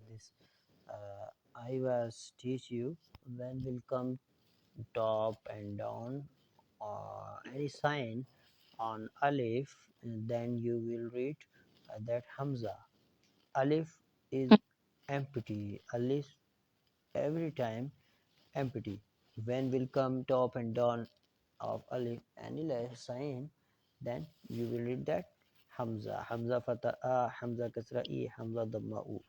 this I was teach you when will come top and down any sign on alif, and then you will read that hamza. Alif is empty. Alif every time empty. When will come top and down of alif any sign, then you will read that hamza. Hamza fatha a, hamza kasra e, hamza dhamma u,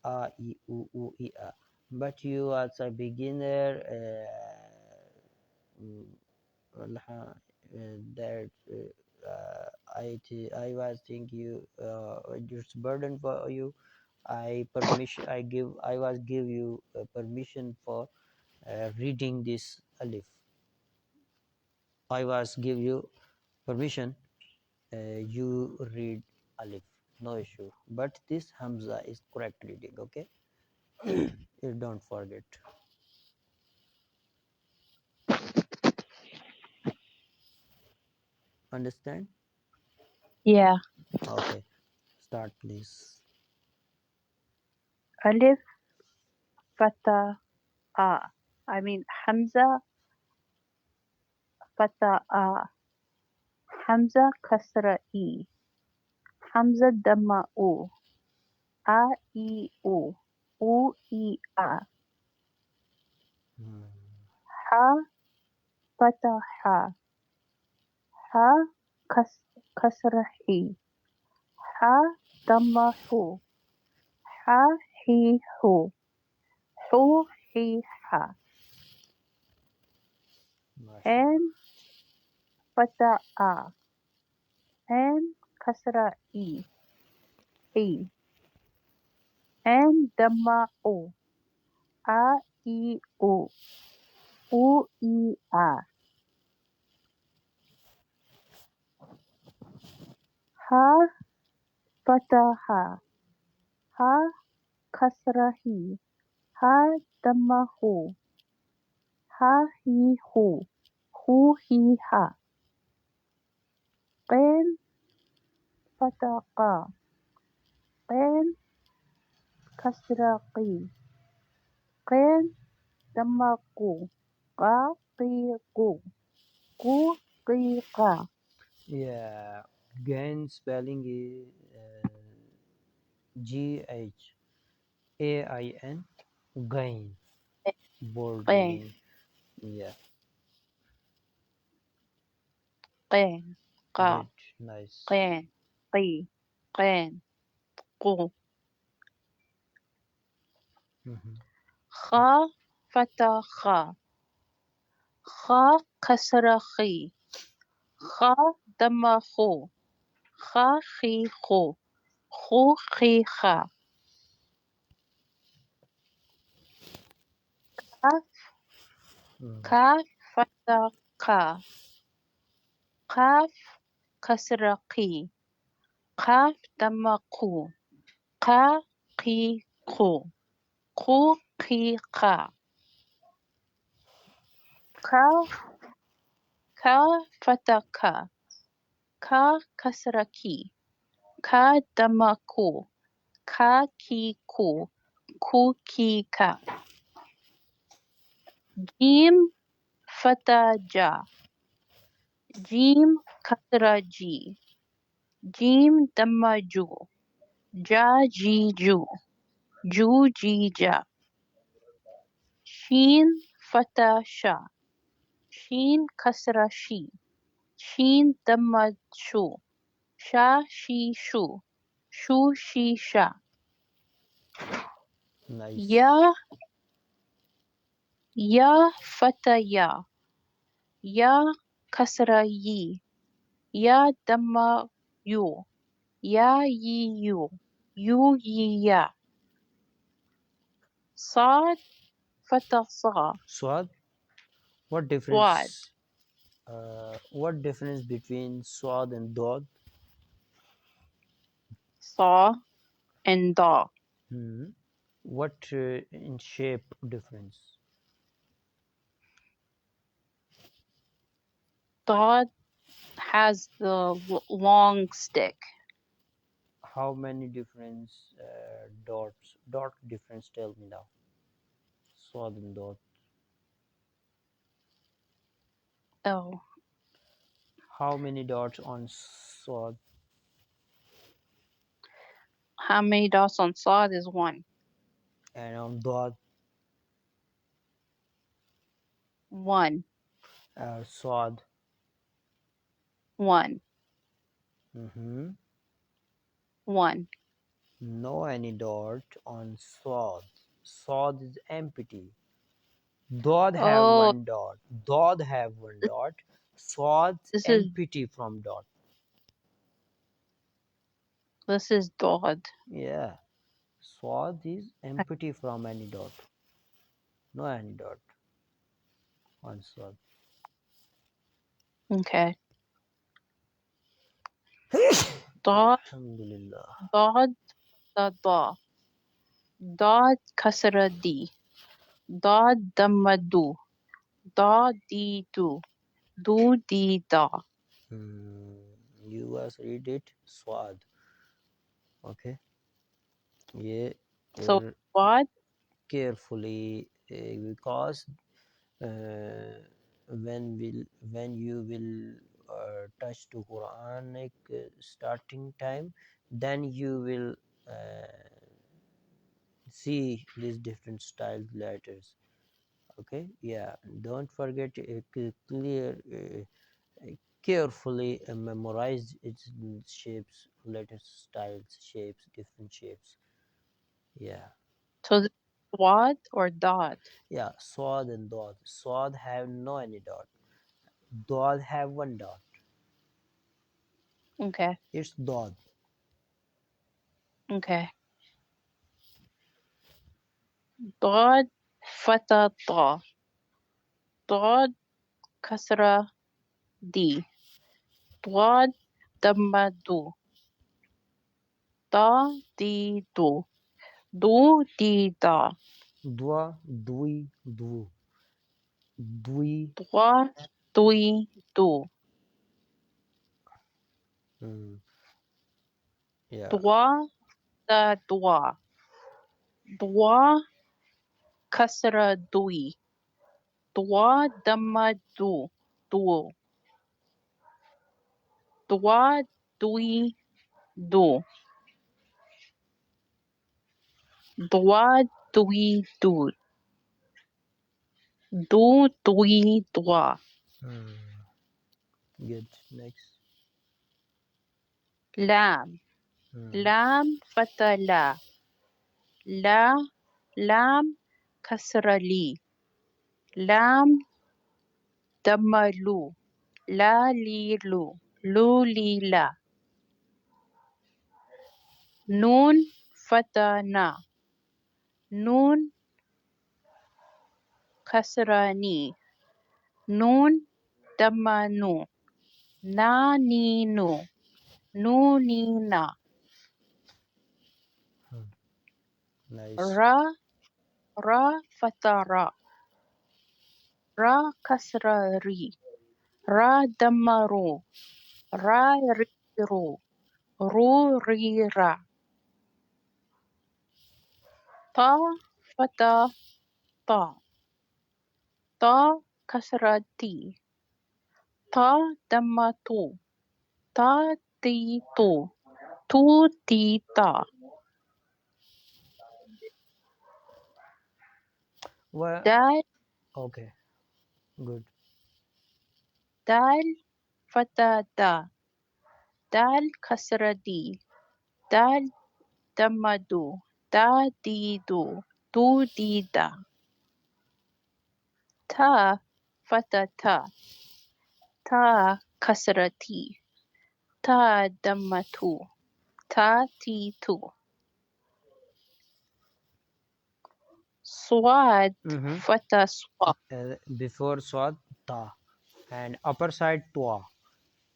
a e u e a. But you as a beginner that I was think you it's burden for you. I was give you permission for reading this alif. I was give you permission. You read alif, no issue. But this hamza is correct reading. Okay, you don't forget. Understand? Yeah. Okay, start please. Alif, fatha, a. I mean Hamza, fatha, a. Hamza, kasra, e. Hamza, dhamma, u. A, e, u, e, a. Ha, fatha, ha. Ha, kasra, he. Ha, dhamma, hu. Ha, he, hu. Hu, he, ha. And fatha, a. And kasra, e. E. And dhamma, u. A, e, u. U, e, a. Ha, fatha, ha. Ha, kasra, he. Ha, dhamma, hu. Ha, he, hu. Hu, he, ha. Qin, fatha, qa. Qin, kasra, qi. Qin, dhamma, qu. Qa, qi, qu. Qu, qi, qa. Yeah, gain spelling is GHAIN, gain, bold Qin, reading. Yeah, qin, qa. great, nice. Qin, qi. Qin, qu. Kha, fatha, kha. Kha, kasra, khi. Kha, dhamma, khu. Kha, khi, khu. Khu, khi, kha. Kaf, kaf, fatha, ka. Kaf, kasra, qi. Kaf, dhamma, ku. Ka, qi, ku. Ku, qi, ka. Ka, fatha, ka. Ka, kasra, ki. Ka, dhamma, ku. Ka, ki, ku. Ku, ki, ka. Jim, fatha, ja. Jim, kasra, ji. Jim, dhamma, ju. Ja, ji, ju. Ju, ji, ja. Shin, fatha, sha. Shin, kasra, shi. Shin, dhamma, shu. Sha, shi, shu. Shu, shi, sha. Nice. Ya, fatha, ya. Ya, kasra, yi. Ya, dhamma, yu. Ya, yi, yu. Yu, yi, ya. Sad, fatha, sa. Swad. What Swad. difference? What difference between swad and dod? Sa and da. What in shape difference? Da has the long stick. How many different dots? Dot difference, tell me now. Swad and dot. Oh, How many dots on swad? how many dots on Sod is 1. And on dot? 1. Swad. 1. Mm-hmm. 1. No any dot on swad. Swad is empty. Dod have Oh, one dot. Dod have one dot. Swad's this empty from dot. is Dod. Yeah. Swad is empty from any dot. No any dot on swad. Okay. Dod, Alhamdulillah. Dod, Da. Dod kasra di. Dod damma du. Da di du. Du di da. You guys read it swad. Okay. Yeah. So what? Carefully because when you will touch to Quranic starting time, then you will see these different style letters. Okay, yeah, don't forget clear carefully memorize its shapes, letters, styles, shapes, different shapes. Yeah. So this is what or dot? Yeah, swad and dot. Swad have no any dot. Dot have one dot. Okay. It's dot. Okay. Dot fata da. Dot kasra di. Dot damma du. Da di du. Du di da. Dwa, dui, du. Dui. Dwa dui du. Yeah. Dwa da dwa. Dwa kasra dui. Dwa damma du. Du. Dwa dui du. Dwa dui du. Du dui dwa. Good. Next. Lam. Lam fata la. La. Lam kasra li. Lam damma lu. La li lu. Lu li la. Nun fata na. Nun kasra ni. Nun damma nu. Na ni nu. Nu ni na. Nice. Ra. Ra fata ra. Ra kasra ri. Ra damma ru. Ra ri ru. Ru ri ra. Ta fata ta. Ta kasra ti. Ta damma tu. Ta ti tu. Tu ti ta. Well, Dal. okay. Good. Dal fata da. Dal kasra di. Dal damma du. Da di du. Du di da. Ta fata ta. Ta kasra ti. Ta damma tu. Ta ti tu. Swad fata swa. Before swad, ta. And upper side, twa.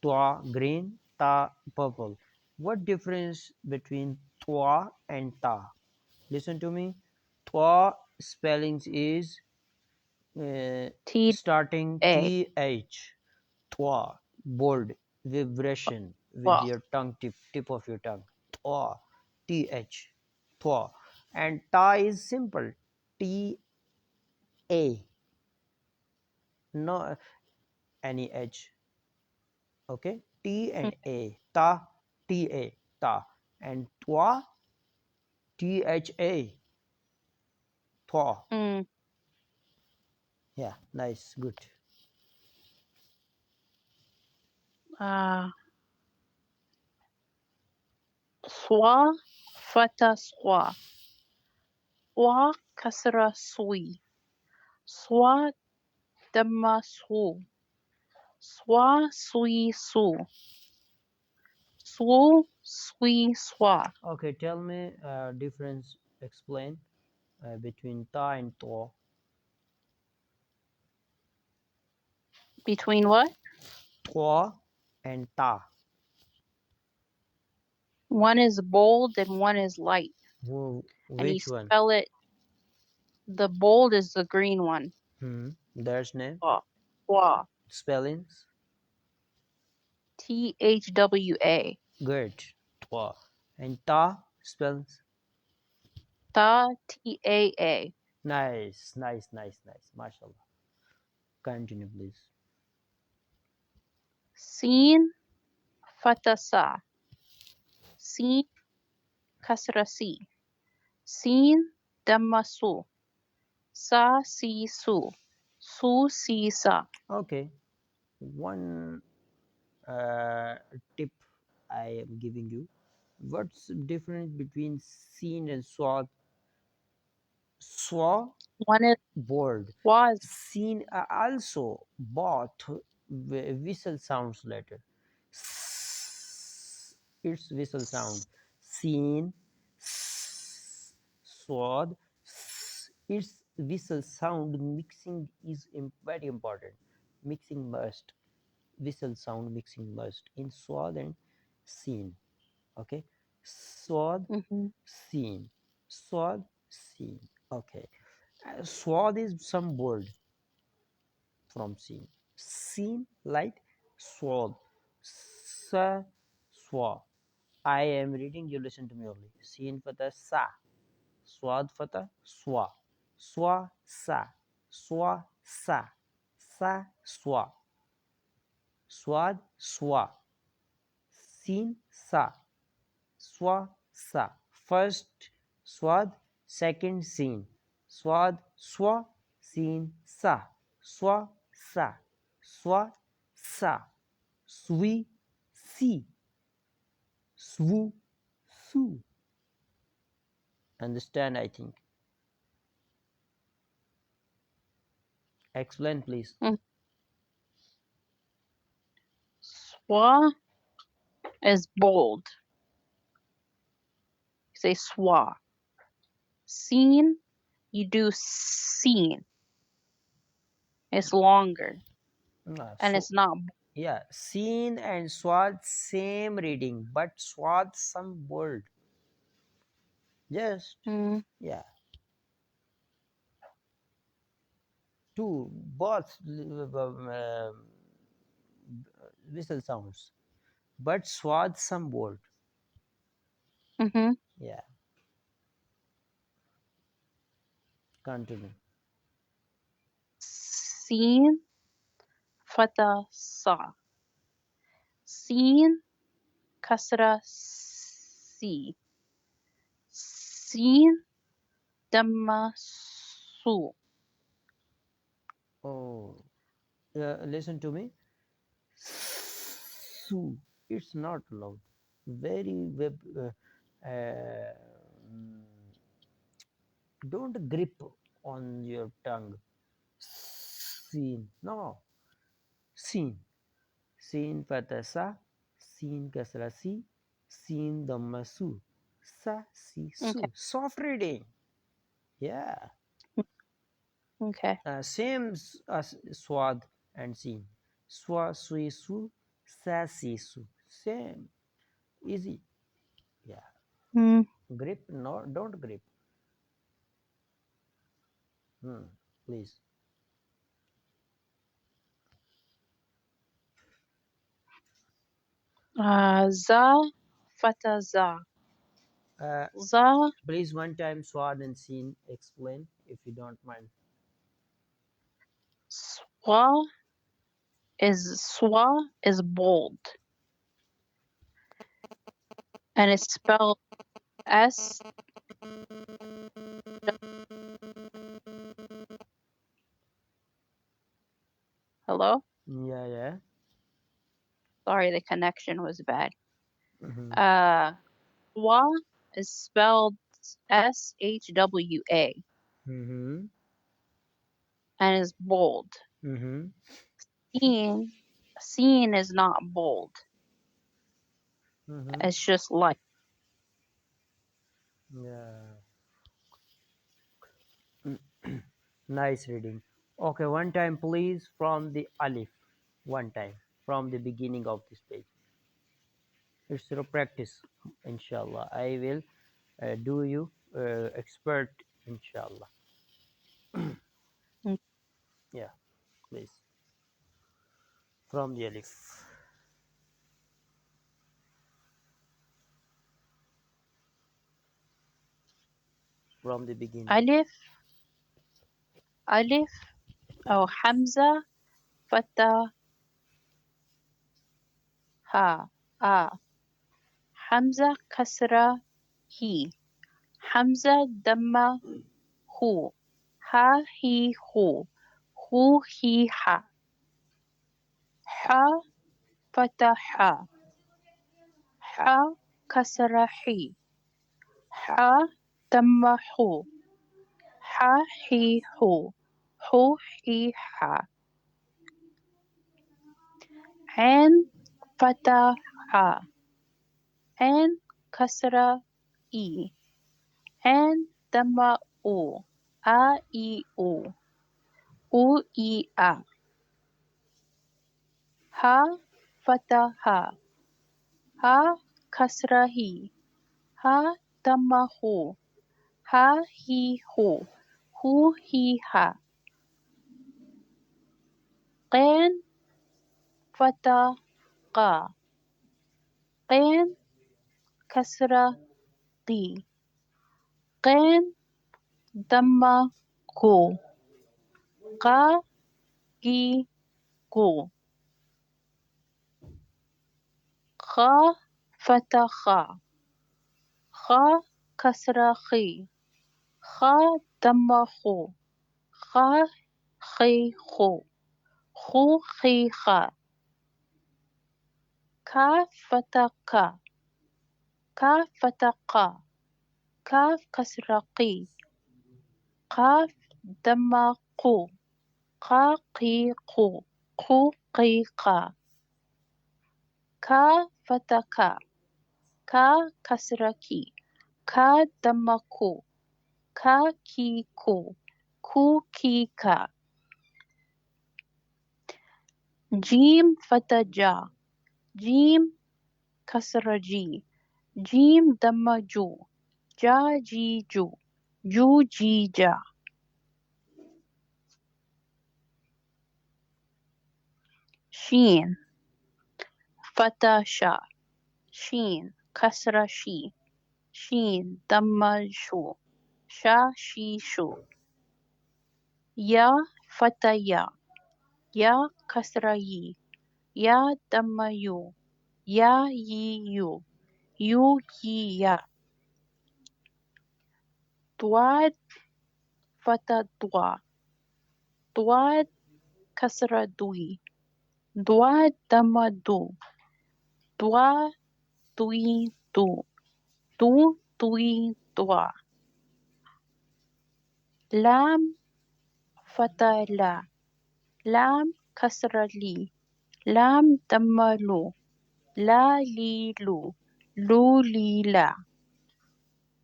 Twa, green, ta, purple. What difference between twa and ta? Listen to me. Twa spellings is T starting A. th. Twa, bold, vibration with Wa. your tongue, tip of your tongue. or th, twa. And ta is simple, t a, no any h. Okay, t and a, ta, t a, ta. And twa, t h a, twa. Mm. Yeah, nice, good. Swa, fata swa. Swa, kasra swi. Swa, damma swu. Swa, swi, su. Swu, swi, swa. Okay, tell me difference, explain between ta and twa. Between what? Twa and ta. One is bold and one is light. And you Which one? spell it, the bold is the green one. There's name, Swa. Swa. spellings. T-H-W-A. Good. Twa. And ta spells. Ta, T-A-A. Nice, nice, nice, nice. MashaAllah. Continue, please. Sin, fata sa. Sin, kasra si. Sin, damma su. Sa, si, su. Su, si, sa. Okay. One tip I am giving you. What's the difference between seen and swad? Swa, One is board. was. Seen also both whistle sounds later. It's whistle sound. Seen, sword, its whistle sound mixing is very important. Mixing must. Whistle sound mixing must in sword and seen. Okay, sword, Mhm. seen, sword, seen. Okay, sword is some word from seen. Seen like sword. Sa, swa. I am reading, you listen to me only. Seen fata sa, swad fata swa, swa sa, swa sa, sa swa, swad swa, seen sa, swa sa. First swad, second seen. Swad swa, seen sa, swa sa, swa sa, swi si, swu su. Understand, I think. Explain, please. Mm. Swa is bold. You say swa. Seen, you do seen. It's longer. And it's not. Yeah, seen and swad same reading, but swad some word. Just yeah, two both whistle sounds, but swad some word. Mm-hmm. Yeah, continue. Seen, fata sa. Seen, kasra si. Seen, damma su. Oh, listen to me. Su, it's not loud. Very don't grip on your tongue. Seen, no, seen. Seen fatasa, seen kasrasi, seen damasu, sa si Okay. su. Soft reading. Yeah. Okay. Same as swad and seen. Swa sui su, sa si su. Same. Easy. Yeah. Grip, no, don't grip. Please. Za, fata za. Za, Please one time Swad and Sin explain if you don't mind. swa is bold, and it's spelled S. Hello? Yeah. Sorry, the connection was bad. Mhm. Swa is spelled SHWA Mhm. and is bold. Mhm. Seen is not bold. Mhm. It's just light. Yeah. Nice reading. Okay, one time please from the alif. One time from the beginning of this page. It's your practice, inshallah. I will do you expert, inshallah. Mm. Yeah, please. From the alif. From the beginning. Alif or Hamza, Fatah, Ha, A. Hamza Kasra, He. Hamza Dhamma, Hu. Ha, He, Hu. Hu, He, Ha. Ha, Fatah, Ha. Ha, Kasra, He. Ha, Dhamma, Hu. Ha, He, Hu. Hu, He, Ha. Ain, Fatah, Ha. Ain, Kasra, E. Ain, Dhamma, U. A, E, U. U, E, A. Ha, Fatah, Ha. Ha, Kasra, He. Ha, Dhamma, Hu. Ha, He, Hu. Hu, He, Ha. Qain, Fatah, Qa. Qain, Kasra, Qi. Qain, Dhamma, Ku. Qa, Qi, Ku. Kha, Fatah, Kha. Kha, Kasra, Khi. Kha, Dhamma, Khu. Kha, Khi, Khu. Khu, Khi, Kha. Kaf, Fatah, Ka. Kaf, Fatah, Qa. Kaf, Kasra, Qi. Qaf, Dhamma, Qu. Qa, Qi, Qu. Qu, Qi, Qa. Ka, Fatah, Ka. Ka, Kasra, Ki. Ka, Dhamma, Ku. Ka, Ki, Ku. Ku, Ki, Ka. Jim, Fatah, Ja. Jim, Kasra, Ji. Jim, Dhamma, Ju. Ja, Ji, Ju. Ju, Ji, Ja. Sheen, Fatah, Sha. Sheen, Kasra, Shi. Sheen, Dhamma, Shu. Sha, Shi, Shu. Ya, Fatah, Ya. Ya, Kasra, Yi. Ya, Dhamma, Yu. Ya, Yi, Yu. Yu, Yi, Ya. Dwad, Fatah, Dwa. Dwad, Kasra, Dwi. Dwa, Dhamma, Du. Dwa, Dwi, Du. Du, Dwi, Dwa. Lam, Fatah, La. Lam, Kasra, Li. Lam, Dhamma, Lu. La, Li, Lu. Lu, Li, La.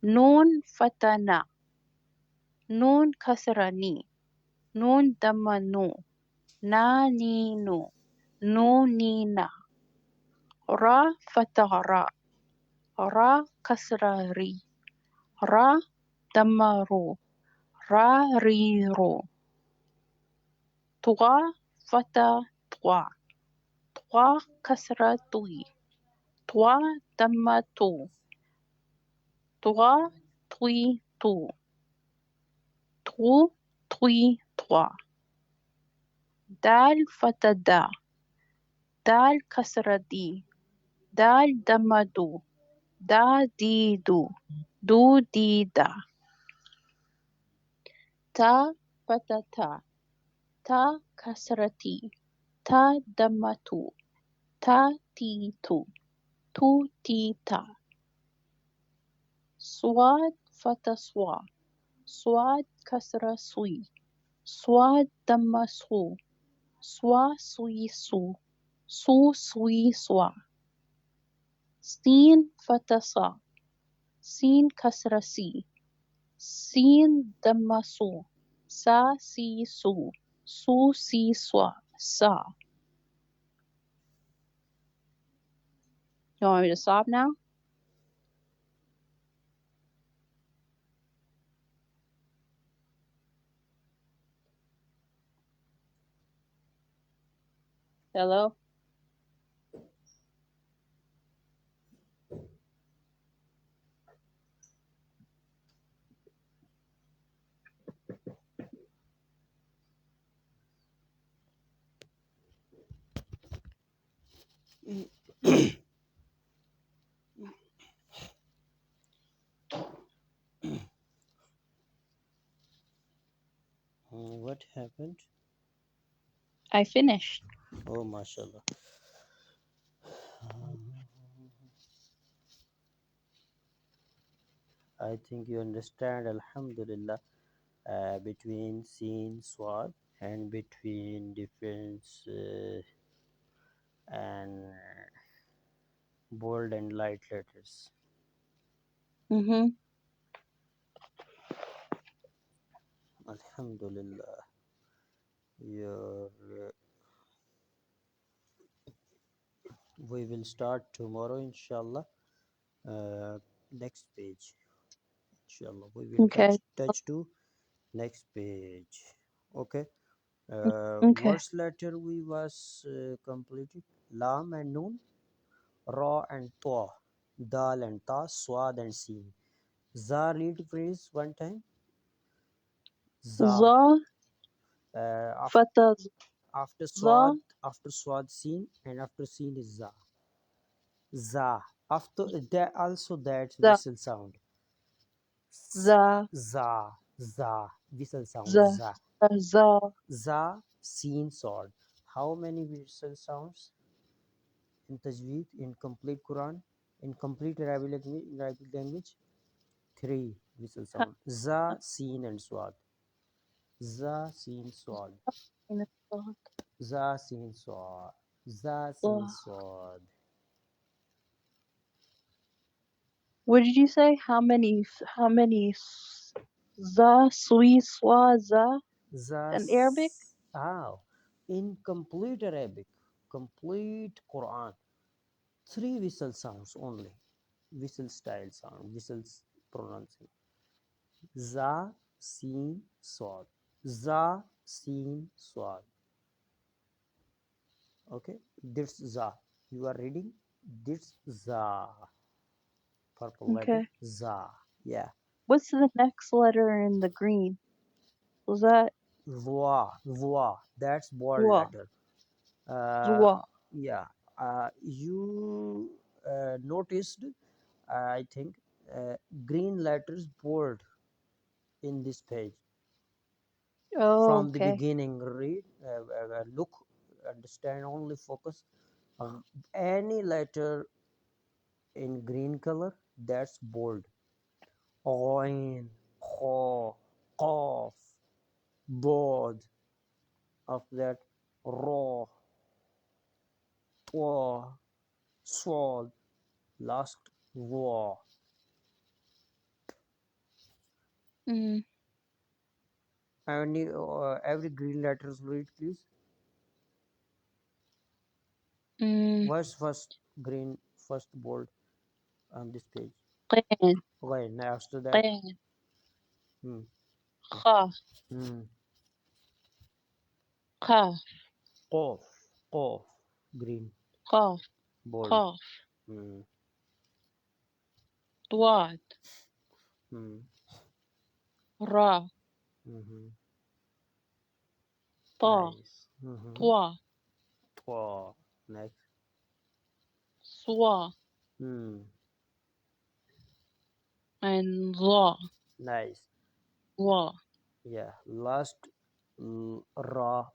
Nun, Fatah, Na. Nun, Kasra, Ni. Nun, Dhamma, Nu. Na, Ni, Nu. Nu, Ni, Na. Ra, Fatah, Ra. Ra, Kasra, Ri. Ra, Dhamma, Ru. Ra, Ri, Ru. Twa, Fatah, Twa. Twa, Kasra, Twi. Twa, Dhamma, Tu. Trois, three, two. Trou, three, trois. Dal fatha da. Dal kasra di. Dal damma du. Da di du. Du di da. Ta fatha ta. Ta kasra ti. Ta damma tu. Ta ti tu. Tu ti ta. Swad fatha swa. Swad kasra sui. Swad damma su. Swa sui su. Su sui swa. Sin fatha sa. Sin kasra si. Sin damma su. Sa si su. Su si swa. Sa. You want me to stop now? Hello? What happened? I finished. Oh, mashallah. I think you understand, alhamdulillah, between seen, swad, and between difference and bold and light letters. Mm-hmm. Alhamdulillah. Your we will start tomorrow, inshallah. Next page, inshallah. We will Okay. touch to next page. Okay. Okay. Verse letter we was completed. Lam and Noon, Ra and Ta, Dal and Ta, Swad and Sin. Za, read phrase one time. Za. Za fatha After za Swad Sin, and after Sin is Za. Za. After that also that za whistle sound. za Za. Whistle sound. za Za. za. Za, Sin, Swad. How many whistle sounds in Tajweed, in complete Quran, in complete Arabic language? 3 whistle sound. Za, Sin, and Swad. Za, Sin, Swad. Za, Sin, Swad. Za, Sin, Swad. What did you say? How many za sui swa za Za, in Arabic? in complete Arabic, complete Quran, 3 whistle sounds only. Whistle style sound, whistles pronouncing. Za, Sin, Swad. Za, Sin, Swad. Okay, this Za. You are reading this Za. Purple letter Okay. Za. Yeah. What's the next letter in the green? Was that Zwa. That's bold zwa? letter. Zwa. Yeah. You noticed, I think, green letters bold in this page. Oh, From the okay. beginning, read, look, understand, only focus on any letter in green color, that's bold. Ain, Kha, Qaf, Bod. After that, Ra, Ta, Swad, last Wa. Mm, Every green letters read, please. What's first green, first bold on this page? Qin, Okay, now after that, qin, hmm, kha, hmm, kha, Qaf, Qaf, green, qaf, bold. qaf, Hmm. dwad, Ra. Ta. Nice. Twa. Twa. Next. Swa. And za. Nice. Wa. Yeah. Last ra.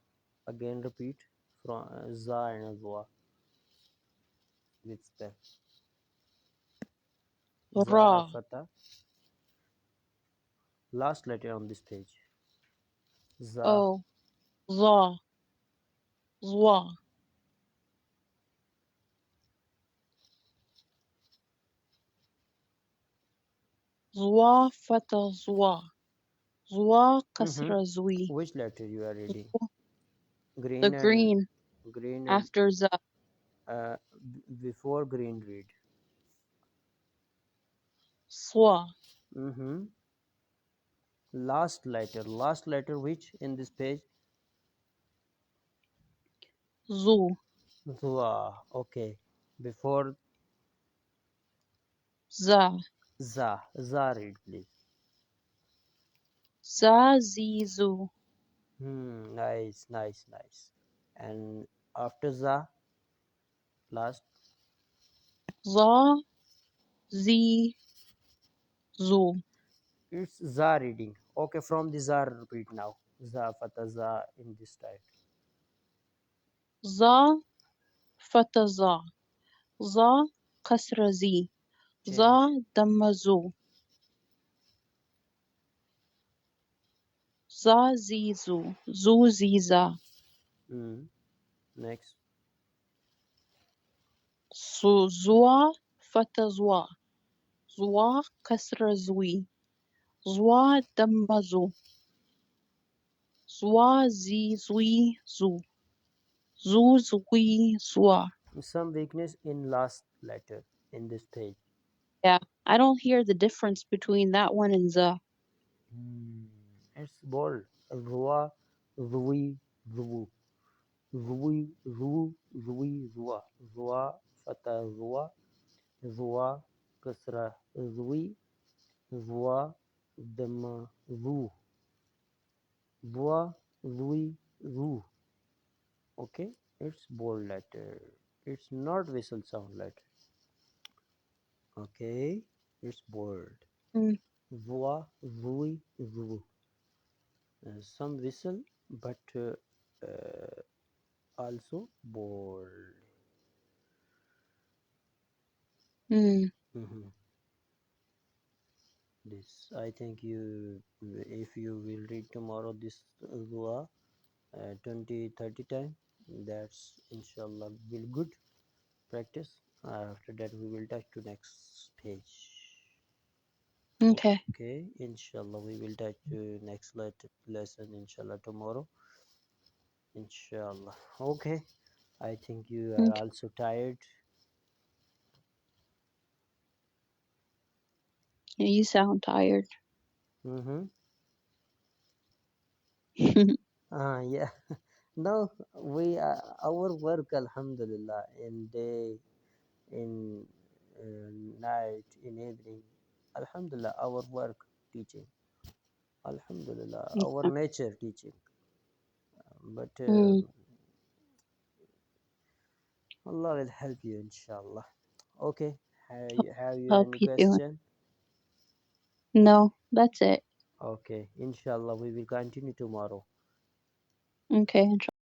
Again repeat from za and zwa with spell. Za Ra. fatha. Last letter on this page. Za. O. Za. Zwa. Zwa fatha zwa. Zwa kasra zwi. Which letter you are reading? Green The and green green and after za. before green read. Swa. Last letter which in this page? Zu. Zua. Okay. Before Za. za read please. Za zi zu. Nice. And after za, last Za zi zu. it's za reading. Okay, from the za repeat now. Za fatha za in this type. Za fatha za. Za kasra zi. Za damma zu. Za zi zu. Zu zi za. Next. Zwa fatha zwa. Zwa kasra zwi. Zwa damma zu. Zwa zi zwi zu. Zu zwi zwa. Some weakness in last letter in this page. Yeah, I don't hear the difference between that one and za. It's bold. Rua, rui, ru. Rui, ru, rui, rua. Rua, fatha, rua. Rua, kasra, rui. Rua, dhamma, ru. Rua, rui, ru. Okay, it's bold letter. It's not whistle sound letter. Okay, it's bold. Rua, rui, ru. Some whistle, but also bold. This, I think if you will read tomorrow this dua 20-30 time, that's inshallah will good practice. After that we will touch to next page. Okay. Okay, inshallah we will touch to next lesson inshallah tomorrow, inshallah. Okay, I think you are also tired. Yeah, you sound tired. Yeah. No, we our work, alhamdulillah, in day, in night, in evening, alhamdulillah, our work teaching, alhamdulillah, our nature teaching, but Allah will help you inshallah. Okay, have you Help any you doing? question? No, that's it. Okay, inshallah we will continue tomorrow. Okay.